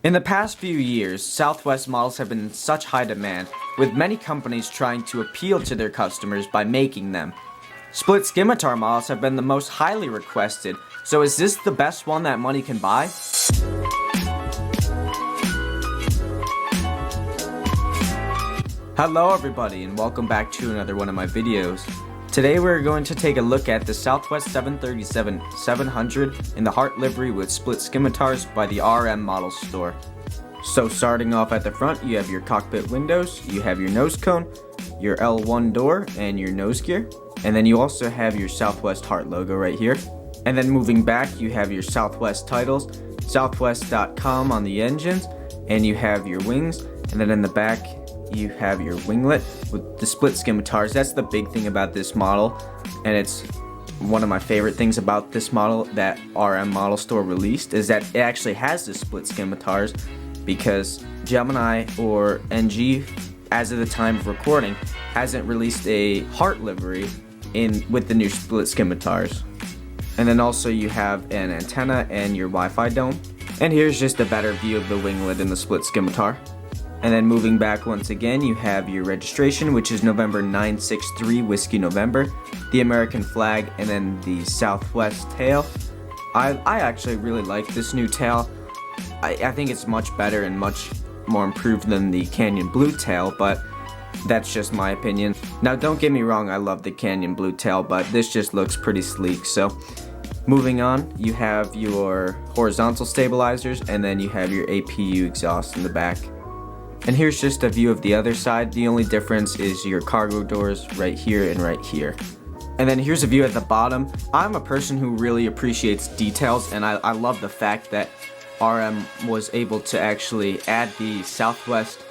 In the past few years, Southwest models have been in such high demand, with many companies trying to appeal to their customers by making them. Split scimitar models have been the most highly requested, so is this the best one that money can buy? Hello everybody and welcome back to another one of my videos. Today we're going to take a look at the Southwest 737-700 in the Heart livery with split scimitars by the RM Model Store. So starting off at the front, you have your cockpit windows, you have your nose cone, your L1 door, and your nose gear. And then you also have your Southwest Heart logo right here. And then moving back, you have your Southwest titles, southwest.com on the engines, and you have your wings. And then in the back, you have your winglet with the split scimitars. That's the big thing about this model, and it's one of my favorite things about this model that RM Model Store released is that it actually has the split scimitars, because Gemini or NG, as of the time of recording, hasn't released a Heart livery with the new split scimitars. And then also you have an antenna and your Wi-Fi dome. And here's just a better view of the winglet and the split scimitar. And then moving back once again, you have your registration, which is November 963 Whiskey November, the American flag, and then the Southwest tail. I actually really like this new tail. I think it's much better and much more improved than the Canyon Blue tail, but that's just my opinion. Now don't get me wrong, I love the Canyon Blue tail, but this just looks pretty sleek. So moving on, you have your horizontal stabilizers, and then you have your APU exhaust in the back. And here's just a view of the other side. The only difference is your cargo doors right here and right here. And then here's a view at the bottom. I'm a person who really appreciates details, and I love the fact that RM was able to actually add the Southwest,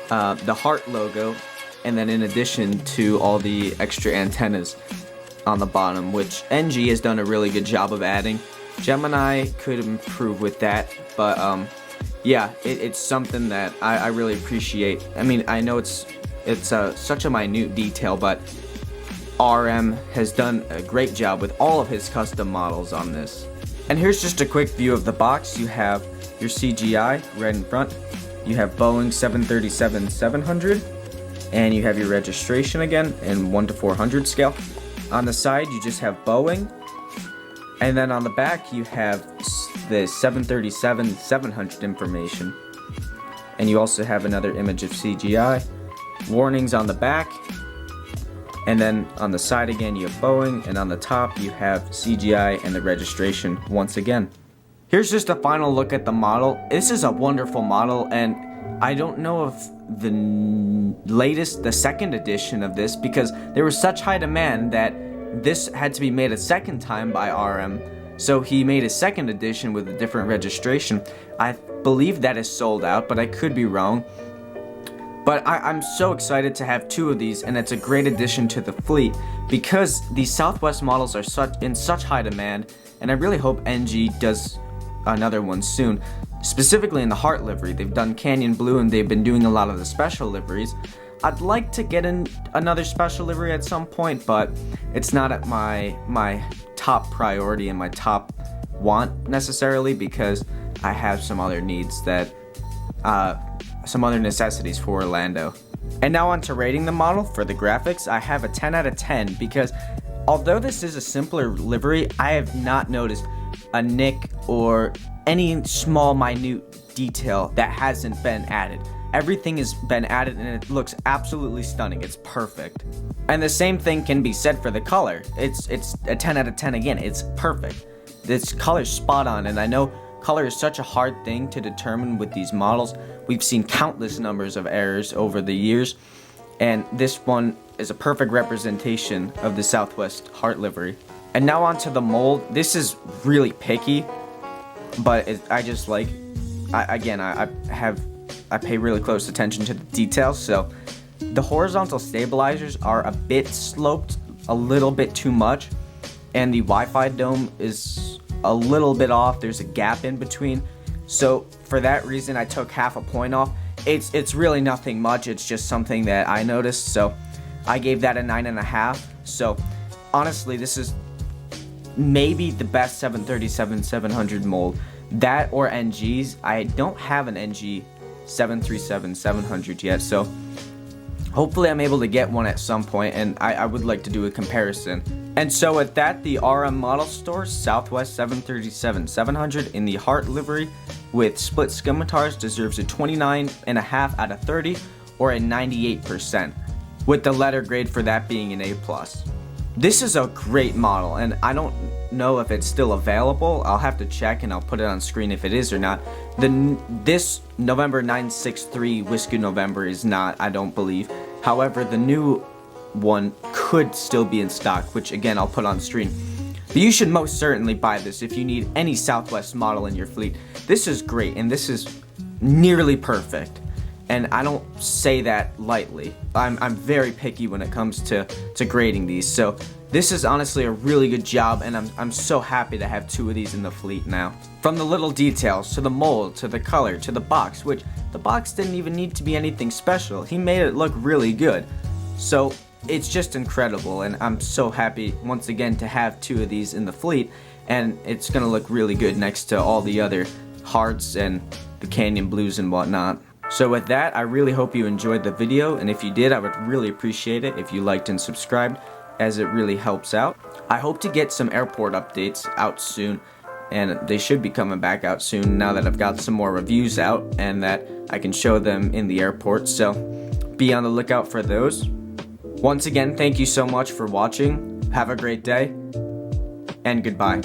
the Heart logo, and then in addition to all the extra antennas on the bottom, which NG has done a really good job of adding. Gemini could improve with that, but yeah, it's something that I really appreciate. I mean, I know it's such a minute detail, but RM has done a great job with all of his custom models on this. And here's just a quick view of the box. You have your CGI right in front. You have Boeing 737-700, and you have your registration again in 1 to 400 scale. On the side, you just have Boeing, and then on the back, you have the 737-700 information. And you also have another image of CGI. Warnings on the back. And then on the side again, you have Boeing, and on the top, you have CGI and the registration once again. Here's just a final look at the model. This is a wonderful model, and I don't know if the second edition of this, because there was such high demand that this had to be made a second time by RM. So he made a second edition with a different registration. I believe that is sold out, but I could be wrong. But I'm so excited to have two of these, and it's a great addition to the fleet because these Southwest models are in such high demand, and I really hope NG does another one soon. Specifically in the Heart livery, they've done Canyon Blue and they've been doing a lot of the special liveries. I'd like to get in another special livery at some point, but it's not at my top priority and my top want necessarily, because I have some other needs that some other necessities for Orlando. And now on to rating the model. For the graphics, I have a 10 out of 10 because although this is a simpler livery, I have not noticed a nick or any small minute detail that hasn't been added. Everything has been added and it looks absolutely stunning. It's perfect. And the same thing can be said for the color. It's a 10 out of 10 again. It's perfect. This color's spot on, and I know color is such a hard thing to determine with these models. We've seen countless numbers of errors over the years, and this one is a perfect representation of the Southwest Heart livery. And now onto the mold. This is really picky, but I just like, I pay really close attention to the details. So the horizontal stabilizers are a bit sloped, a little bit too much, and the Wi-Fi dome is a little bit off. There's a gap in between. So for that reason, I took half a point off. It's really nothing much. It's just something that I noticed. So I gave that a 9.5. So honestly, this is maybe the best 737-700 mold That or NGs. I don't have an NG 737-700 yet, so hopefully I'm able to get one at some point, and I would like to do a comparison. And so with that, the RM Model Store Southwest 737-700 in the Heart livery with split scimitars deserves a 29.5 out of 30 or a 98%, with the letter grade for that being an A+. This is a great model, and I don't know if it's still available. I'll have to check and I'll put it on screen if it is or not. This November 963 Whiskey November is not, I don't believe. However, the new one could still be in stock, which again I'll put on screen. But you should most certainly buy this if you need any Southwest model in your fleet. This is great, and this is nearly perfect. And I don't say that lightly. I'm very picky when it comes to grading these. So this is honestly a really good job, and I'm so happy to have 2 of these in the fleet now. From the little details, to the mold, to the color, to the box, which the box didn't even need to be anything special. He made it look really good. So it's just incredible, and I'm so happy once again to have 2 of these in the fleet, and it's gonna look really good next to all the other Hearts and the Canyon Blues and whatnot. So with that, I really hope you enjoyed the video, and if you did, I would really appreciate it if you liked and subscribed, as it really helps out. I hope to get some airport updates out soon, and they should be coming back out soon now that I've got some more reviews out and that I can show them in the airport, so be on the lookout for those. Once again, thank you so much for watching. Have a great day, and goodbye.